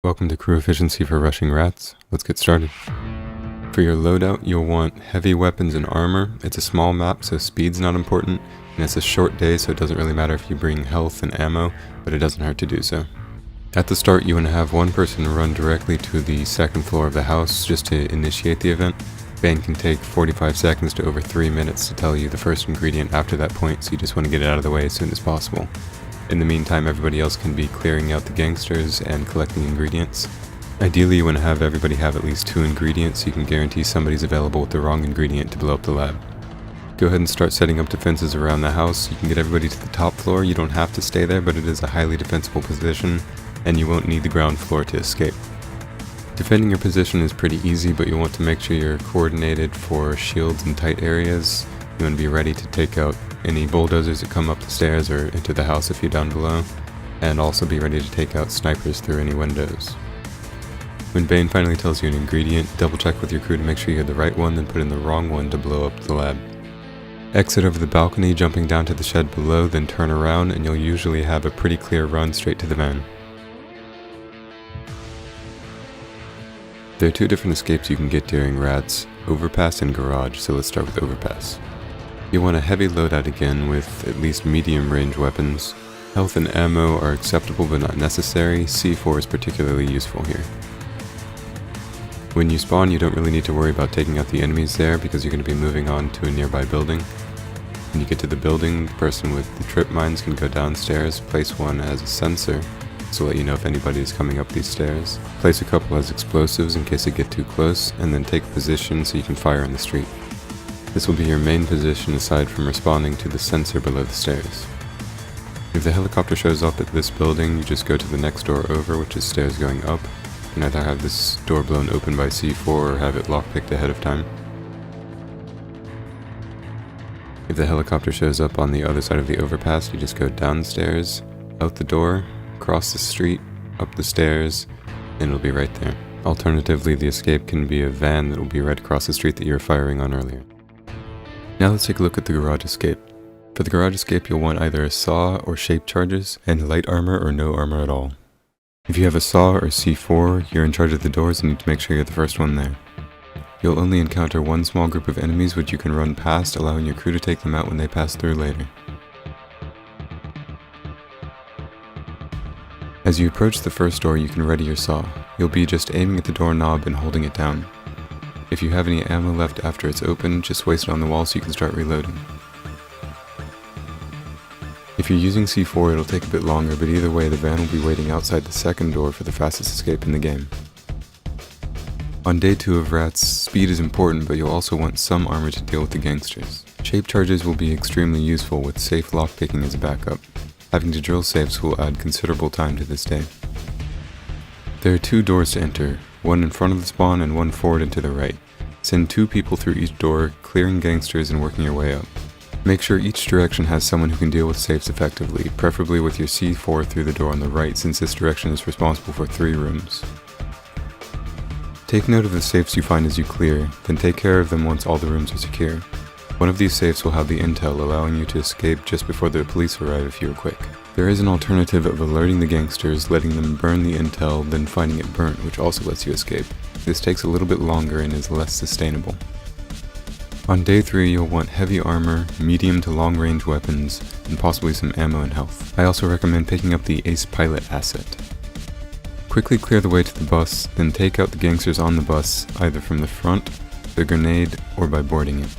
Welcome to Crew Efficiency for Rushing Rats. Let's get started. For your loadout, you'll want heavy weapons and armor. It's a small map, so speed's not important, and it's a short day, so it doesn't really matter if you bring health and ammo, but it doesn't hurt to do so. At the start, you want to have one person run directly to the second floor of the house just to initiate the event. Bane can take 45 seconds to over 3 minutes to tell you the first ingredient after that point, so you just want to get it out of the way as soon as possible. In the meantime, everybody else can be clearing out the gangsters and collecting ingredients. Ideally, you want to have everybody have at least 2 ingredients so you can guarantee somebody's available with the wrong ingredient to blow up the lab. Go ahead and start setting up defenses around the house. You can get everybody to the top floor. You don't have to stay there, but it is a highly defensible position, and you won't need the ground floor to escape. Defending your position is pretty easy, but you want to make sure you're coordinated for shields in tight areas. You want to be ready to take out any bulldozers that come up the stairs or into the house if you're down below, and also be ready to take out snipers through any windows. When Bane finally tells you an ingredient, double check with your crew to make sure you have the right one, then put in the wrong one to blow up the lab. Exit over the balcony, jumping down to the shed below, then turn around, and you'll usually have a pretty clear run straight to the van. There are 2 different escapes you can get during rats, Overpass and Garage, so let's start with Overpass. You want a heavy loadout again with at least medium range weapons. Health and ammo are acceptable but not necessary. C4 is particularly useful here. When you spawn, you don't really need to worry about taking out the enemies there because you're going to be moving on to a nearby building. When you get to the building, the person with the trip mines can go downstairs, place one as a sensor, so let you know if anybody is coming up these stairs. Place a couple as explosives in case they get too close, and then take position so you can fire in the street. This will be your main position aside from responding to the sensor below the stairs. If the helicopter shows up at this building, you just go to the next door over, which is stairs going up. You can either have this door blown open by C4 or have it lockpicked ahead of time. If the helicopter shows up on the other side of the overpass, you just go downstairs, out the door, across the street, up the stairs, and it'll be right there. Alternatively, the escape can be a van that will be right across the street that you were firing on earlier. Now let's take a look at the garage escape. For the garage escape, you'll want either a saw or shape charges, and light armor or no armor at all. If you have a saw or C4, you're in charge of the doors and need to make sure you're the first one there. You'll only encounter one small group of enemies which you can run past, allowing your crew to take them out when they pass through later. As you approach the first door, you can ready your saw. You'll be just aiming at the doorknob and holding it down. If you have any ammo left after it's open, just waste it on the wall so you can start reloading. If you're using C4, it'll take a bit longer, but either way the van will be waiting outside the second door for the fastest escape in the game. On day 2 of rats, speed is important, but you'll also want some armor to deal with the gangsters. Shape charges will be extremely useful with safe lockpicking as a backup. Having to drill safes will add considerable time to this day. There are 2 doors to enter, one in front of the spawn and one forward and to the right. Send 2 people through each door, clearing gangsters and working your way up. Make sure each direction has someone who can deal with safes effectively, preferably with your C4 through the door on the right, since this direction is responsible for 3 rooms. Take note of the safes you find as you clear, then take care of them once all the rooms are secure. One of these safes will have the intel, allowing you to escape just before the police arrive if you are quick. There is an alternative of alerting the gangsters, letting them burn the intel, then finding it burnt, which also lets you escape. This takes a little bit longer and is less sustainable. On day 3, you'll want heavy armor, medium to long range weapons, and possibly some ammo and health. I also recommend picking up the Ace Pilot asset. Quickly clear the way to the bus, then take out the gangsters on the bus, either from the front, the grenade, or by boarding it.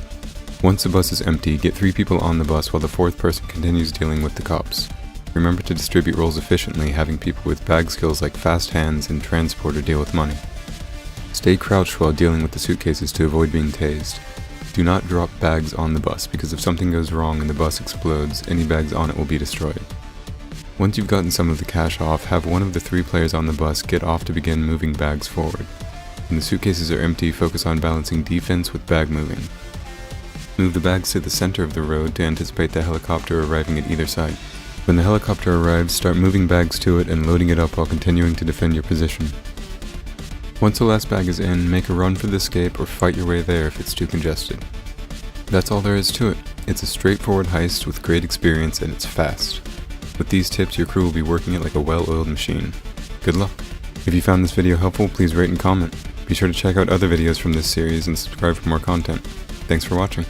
Once the bus is empty, get 3 people on the bus while the 4th person continues dealing with the cops. Remember to distribute roles efficiently, having people with bag skills like fast hands and transporter deal with money. Stay crouched while dealing with the suitcases to avoid being tased. Do not drop bags on the bus, because if something goes wrong and the bus explodes, any bags on it will be destroyed. Once you've gotten some of the cash off, have one of the 3 players on the bus get off to begin moving bags forward. When the suitcases are empty, focus on balancing defense with bag moving. Move the bags to the center of the road to anticipate the helicopter arriving at either side. When the helicopter arrives, start moving bags to it and loading it up while continuing to defend your position. Once the last bag is in, make a run for the escape or fight your way there if it's too congested. That's all there is to it. It's a straightforward heist with great experience and it's fast. With these tips, your crew will be working it like a well-oiled machine. Good luck! If you found this video helpful, please rate and comment. Be sure to check out other videos from this series and subscribe for more content. Thanks for watching.